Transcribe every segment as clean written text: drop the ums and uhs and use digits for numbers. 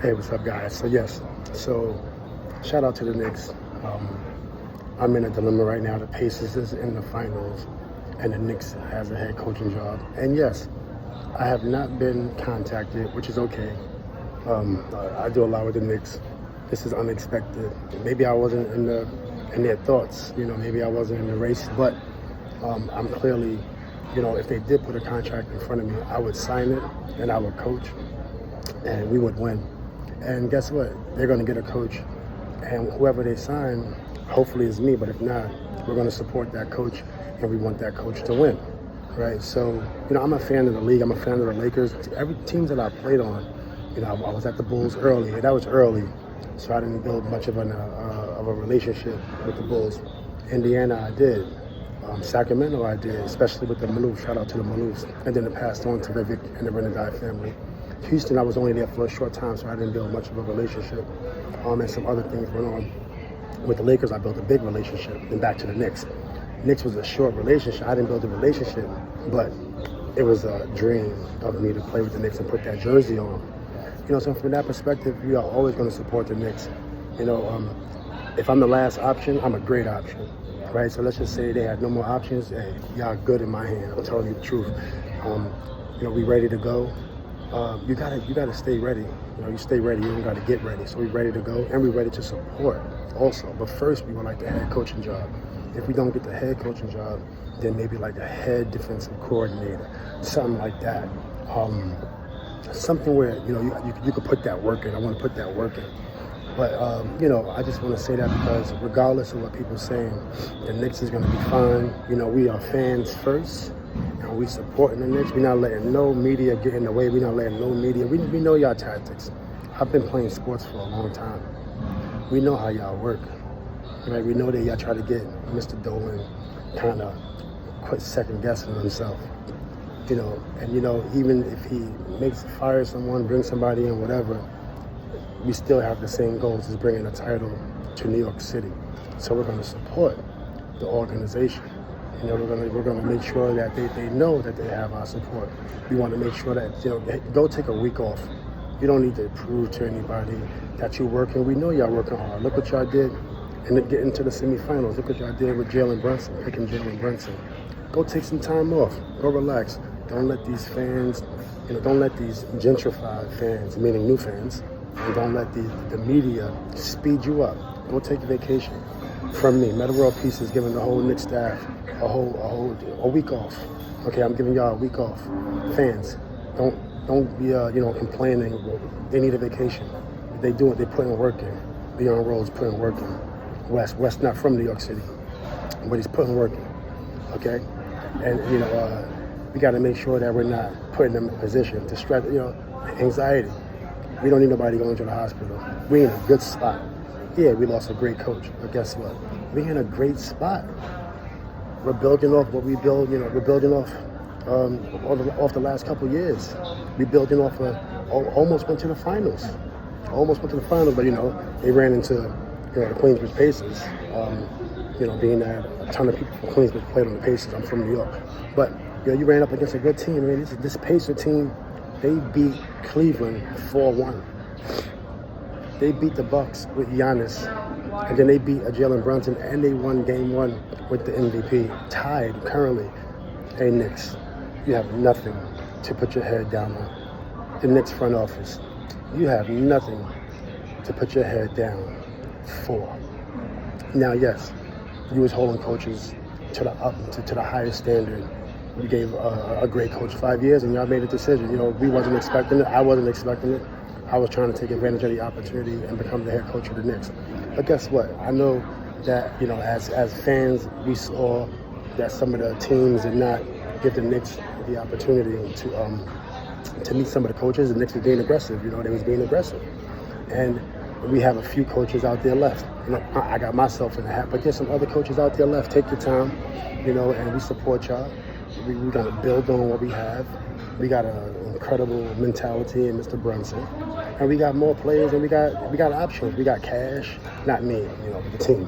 Hey, what's up, guys? So yes, shout out to the Knicks. I'm in a dilemma right now. The Pacers is in the finals, and the Knicks has a head coaching job. And yes, I have not been contacted, which is okay. I do a lot with the Knicks. This is unexpected. Maybe I wasn't in their thoughts. Maybe I wasn't in the race, but I'm clearly, if they did put a contract in front of me, I would sign it and I would coach, and we would win. And guess what? They're going to get a coach, and whoever they sign, hopefully is me, but if not, we're going to support that coach, and we want that coach to win, right? So, I'm a fan of the league. I'm a fan of the Lakers. Every team that I played on, I was at the Bulls early, and that was early, so I didn't build much of a relationship with the Bulls. Indiana, I did. Sacramento, I did, especially with the Malouf. Shout out to the Maloufs. And then it passed on to Vivek and the Renadai family. Houston, I was only there for a short time, so I didn't build much of a relationship. And some other things went on. With the Lakers, I built a big relationship. Then back to the Knicks. Knicks was a short relationship. I didn't build a relationship, but it was a dream of me to play with the Knicks and put that jersey on. So from that perspective, we are always going to support the Knicks. If I'm the last option, I'm a great option, right? So let's just say they had no more options. Hey, y'all good in my hand. I'm telling you the truth. We ready to go. You gotta stay ready. You stay ready. You don't gotta get ready. So we ready to go, and we ready to support also. But first, we would like the head coaching job. If we don't get the head coaching job, then maybe like a head defensive coordinator, something like that. Something where you could put that work in. I want to put that work in. But I just want to say that because regardless of what people are saying, the Knicks is going to be fine. We are fans first. And we supporting the Knicks. We're not letting no media get in the way. We're not letting no media. We know y'all tactics. I've been playing sports for a long time. We know how y'all work. Right? We know that y'all try to get Mr. Dolan kind of quit second guessing himself. Even if he fire someone, bring somebody in, whatever, we still have the same goals as bringing a title to New York City. So we're going to support the organization. We're gonna make sure that they know that they have our support. We want to make sure that go take a week off. You don't need to prove to anybody that you're working. We know y'all working hard. Look what y'all did and get into the semifinals. Look what y'all did with Jalen Brunson, picking Jalen Brunson. Go take some time off. Go relax. Don't let these fans, don't let these gentrified fans, meaning new fans, and don't let the media speed you up. Go take a vacation. From me, Metta World Peace is giving the whole Knicks staff a week off. Okay, I'm giving y'all a week off. Fans, don't be complaining. They need a vacation. They do it. They put in work in. Leon Rose putting work in. West not from New York City, but he's putting work in. Okay, and we got to make sure that we're not putting them in a position to stress. Anxiety. We don't need nobody going to the hospital. We're in a good spot. Yeah, we lost a great coach, but guess what? We're in a great spot. We're building off what we build. We're building off the last couple of years. We're building off almost went to the finals. But they ran into the Queensbridge Pacers. Being that a ton of people from Queensbridge played on the Pacers. I'm from New York, but you ran up against a good team. I mean, this Pacer team, they beat Cleveland 4-1. They beat the Bucks with Giannis, and then they beat Jalen Brunson, and they won Game 1 with the MVP, tied currently. Hey, Knicks, you have nothing to put your head down on. The Knicks front office, you have nothing to put your head down for. Now, yes, you was holding coaches to the highest standard. You gave a great coach 5 years, and y'all made a decision. We wasn't expecting it. I wasn't expecting it. I was trying to take advantage of the opportunity and become the head coach of the Knicks. But guess what? I know that, as fans, we saw that some of the teams did not give the Knicks the opportunity to meet some of the coaches. The Knicks were being aggressive. They was being aggressive. And we have a few coaches out there left. I got myself in the hat, but there's some other coaches out there left. Take your time, and we support y'all. We got to build on what we have. We got an incredible mentality in Mr. Brunson. And we got more players, and we got options. We got cash. Not me, the team.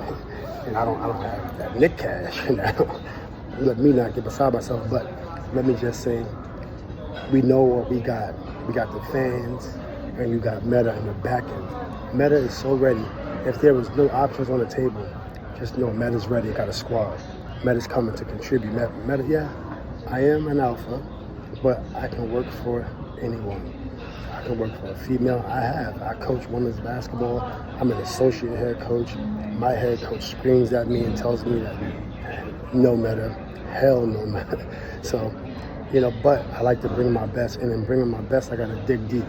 And I don't have that Nick cash now. Let me not get beside myself, but let me just say, we know what we got. We got the fans, and you got Metta in the back end. Metta is so ready. If there was no options on the table, just know Metta's ready. Got a squad. Metta's coming to contribute. Metta, yeah, I am an alpha, but I can work for anyone. I can work for a female. I coach women's basketball. I'm an associate head coach. My head coach screams at me and tells me that no Metta, hell no Metta. So, but I like to bring my best, and in bringing my best, I got to dig deep.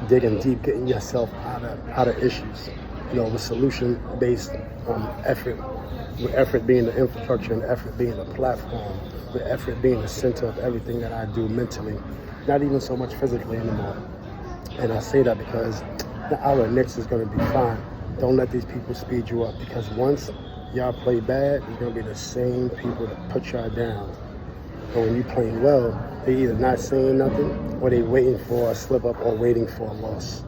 Digging deep, getting yourself out of issues. With solution-based effort, with effort being the infrastructure and effort being the platform, with effort being the center of everything that I do mentally, not even so much physically anymore. And I say that because our Knicks is going to be fine. Don't let these people speed you up, because once y'all play bad, it's going to be the same people that put y'all down. But when you playing well, they either not saying nothing, or they waiting for a slip up, or waiting for a loss.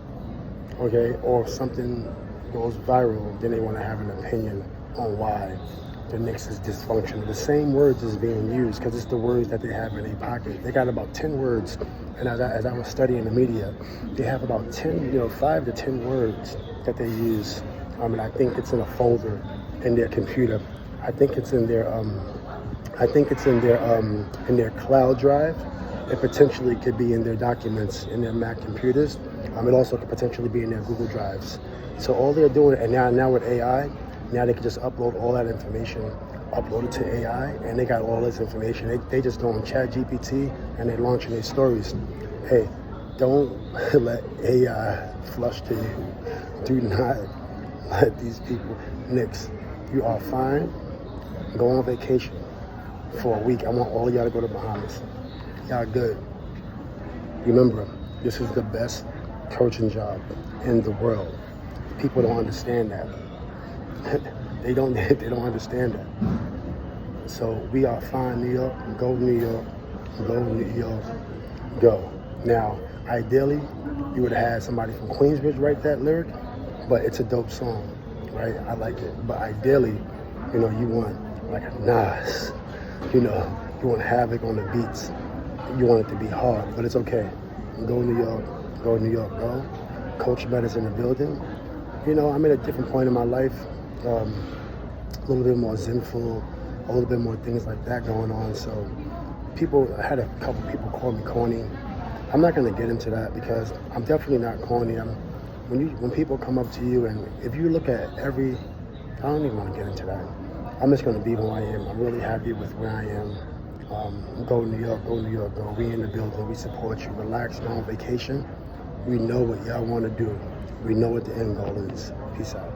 Okay? Or if something goes viral, then they want to have an opinion on why the Knicks is dysfunctional. The same words is being used because it's the words that they have in their pocket. They got about 10 words, and as I was studying the media, they have about 10, 5 to 10 words that they use. And I think it's in a folder in their computer. I think it's in their in their cloud drive. It potentially could be in their documents in their Mac computers. It also could potentially be in their Google Drives. So all they're doing, and now with AI, now they can just upload all that information, upload it to AI, and they got all this information. They just go on ChatGPT and they launching their stories. Hey, don't let AI flush to you. Do not let these people. Knicks, you are fine. Go on vacation for a week. I want all of y'all to go to Bahamas. Y'all good. Remember, this is the best coaching job in the world. People don't understand that. They don't understand that. So we are fine, New York. Go New York. Go New York. Go. Now, ideally, you would have had somebody from Queensbridge write that lyric, but it's a dope song, right? I like it. But ideally, you want like a Nas. You want Havoc on the beats. You want it to be hard, but it's okay. Go New York. Go New York. Go. Coach Metta's in the building. I'm at a different point in my life. A little bit more zenful, a little bit more things like that going on. So I had a couple people call me corny. I'm not going to get into that because I'm definitely not corny. When people come up to you, and if you look at I don't even want to get into that. I'm just going to be who I am. I'm really happy with where I am. Go New York, go New York, go. We in the building, we support you. Relax, go on vacation. We know what y'all want to do. We know what the end goal is. Peace out.